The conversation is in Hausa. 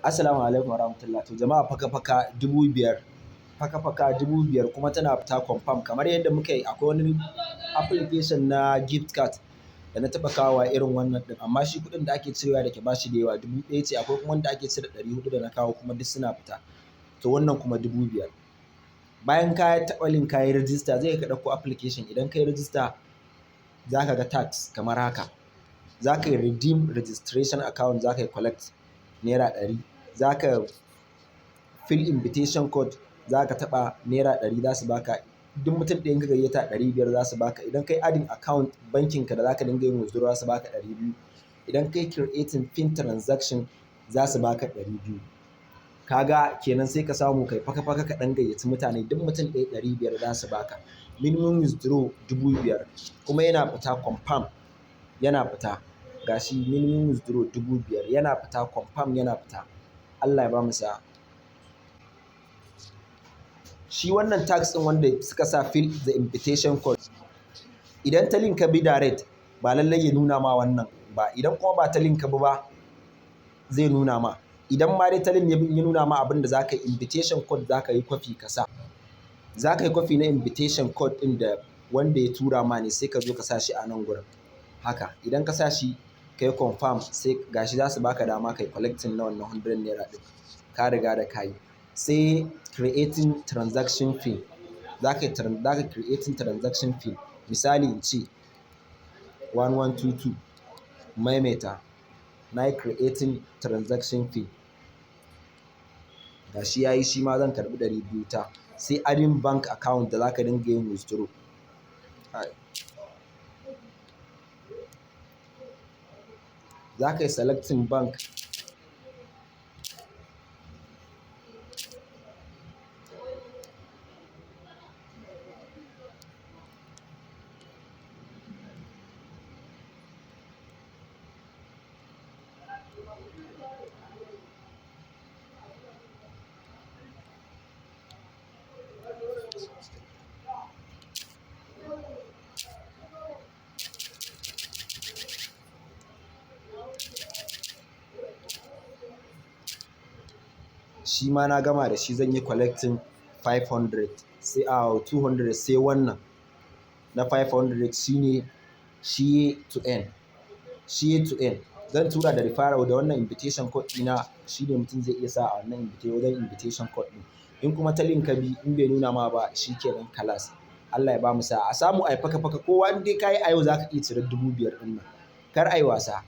Assalamu alaikum warahmatullahi. To jama'a faka-faka 5,000, faka-faka 5,000 kuma tana fita confirm kamar yadda muka yi. Akwai wani application na gift card da na taɓa kawowa irin wannan ɗin, amma shi kuɗin da ake cirewa da ke ba shi da yawa 1,000 ce. Akwai kuma wanda ake cire 400 da na kawo kuma duk suna fita. To wannan kuma 5,000. Bayan ka taɓa link ka yi register zai ka ɗauko application. Idan ka yi register za ka ga tax kamar haka. Za ka yi redeem registration account, za ka yi collect naira 100. Za ka fill invitation code, za ka taɓa naira 100 za su baka. Duk mutum ɗayan ka gayyata 500 za su baka. Idan ka yi adding account bankinka da za ka dinga yin withdraw za su baka 200. Idan ka yi creating pin transaction za su baka 200. Kaga kenan sai ka samu kai faka-faka ka ɗan gayyaci mutane. Duk mutum ɗaya 500 za su baka. Minimum withdraw 5,000 kuma yana fita confirm, yana fita. Gashi minimum withdraw 5,000 yana fita confirm, yana fita. Allah ya bamu sa'a. Shi wannan tax ɗin wanda suka sa fill the invitation code, idan ta link ka bi direct ba lallai ya nuna ma wannan ba. Idan kuma ba ta link ka bi ba zai nuna ma. Idan ma dai ta link ya nuna ma abin da za ka yi invitation code za ka yi copy ka sa. Za ka yi copy na invitation code ɗin da wanda ya tura ma ne sai ka zo ka sa shi a nan gurin. Haka idan ka sa shi ka yi confirm sai gashi za su baka dama ka yi collecting na wannan 100 naira ɗin. Ka riga da ka yi. Sai creating transaction fee. Za ka creating transaction fee. Misali in ce 1122 maimaita. Na yi creating transaction fee. Gashi ya yi, shi ma zan karɓi 200 ta. Sai adding bank account da za ka dinga yin withdraw. Za ka yi selecting bank. Shi ma na gama da shi, zan yi collecting 500 sai 200 sai wannan na 500 shine shi to end. Shi to end. Zan tura da referral da wannan invitation code ɗina. Shi ne mutum zai iya sa a wannan wajen invitation code ɗin. In kuma ta link ka bi in bai nuna ma ba shi kenan kalas. Allah ya bamu sa'a. A samu ai faka-faka kowa in dai ka yi a yau za ka iya cire 5,000 ɗin nan. Kar ai wasa.